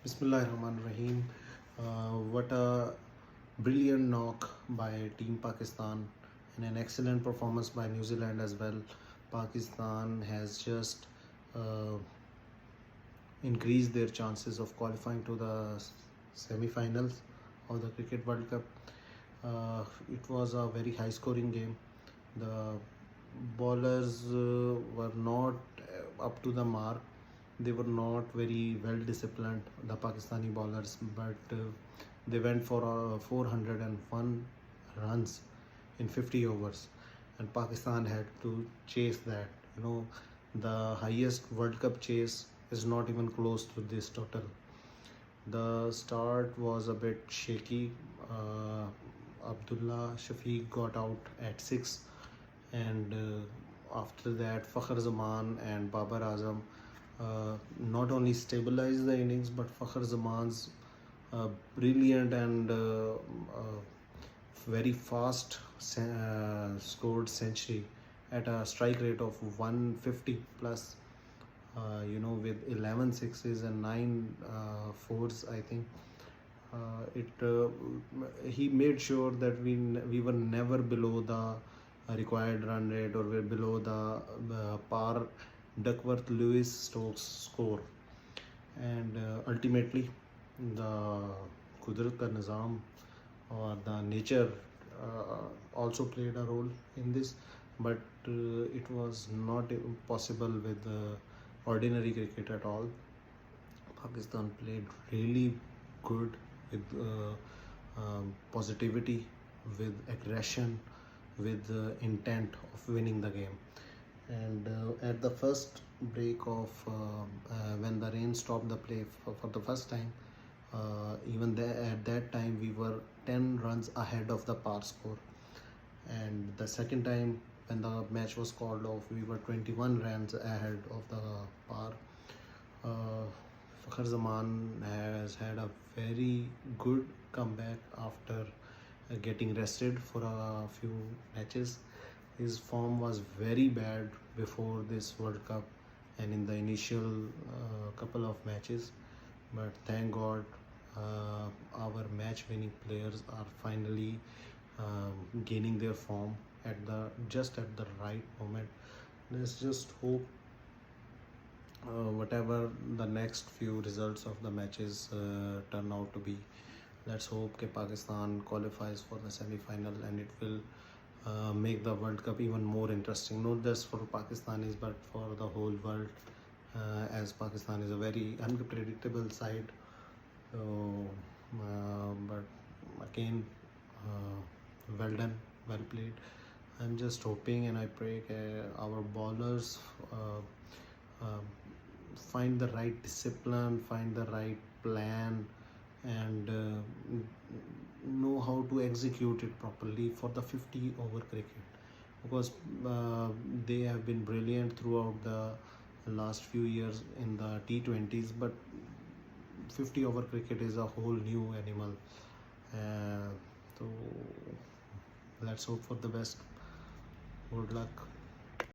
Bismillahirrahmanirrahim. What a brilliant knock by Team Pakistan and an excellent performance by New Zealand as well. Pakistan has just uh, increased their chances of qualifying to the semi-finals of the Cricket World Cup. It was a very high-scoring game. The bowlers were not up to the mark. They were not very well disciplined, the Pakistani bowlers, but they went for 401 runs in 50 overs, and Pakistan had to chase that. The highest World Cup chase is not even close to this total. The start was a bit shaky. Abdullah Shafiq got out at 6, and after that Fakhr Zaman and Babar Azam not only stabilized the innings, but Fakhr Zaman's brilliant and very fast scored century at a strike rate of 150 plus, with 11 sixes and 9 fours, I think. He made sure that we were never below the required run rate, or we're below the par Duckworth-Lewis Stokes score, and ultimately the Kudrat ka Nizam, or the nature, also played a role in this, but it was not possible with ordinary cricket at all. Pakistan played really good with positivity, with aggression, with the intent of winning the game. And at the first break of when the rain stopped the play for the first time, even there at that time we were 10 runs ahead of the par score, and the second time when the match was called off, we were 21 runs ahead of the par. Fakhr Zaman has had a very good comeback after getting rested for a few matches. His form was very bad before this World Cup and in the initial couple of matches, but thank God our match-winning players are finally gaining their form at the right moment. Let's just hope whatever the next few results of the matches turn out to be. Let's hope that Pakistan qualifies for the semi-final, and it will make the World Cup even more interesting, not just for Pakistanis but for the whole world, as Pakistan is a very unpredictable side. So, but again, well done, well played. I'm just hoping and I pray our bowlers find the right discipline, find the right plan, and know how to execute it properly for the 50 over cricket, because they have been brilliant throughout the last few years in the T20s, but 50 over cricket is a whole new animal. So let's hope for the best. Good luck.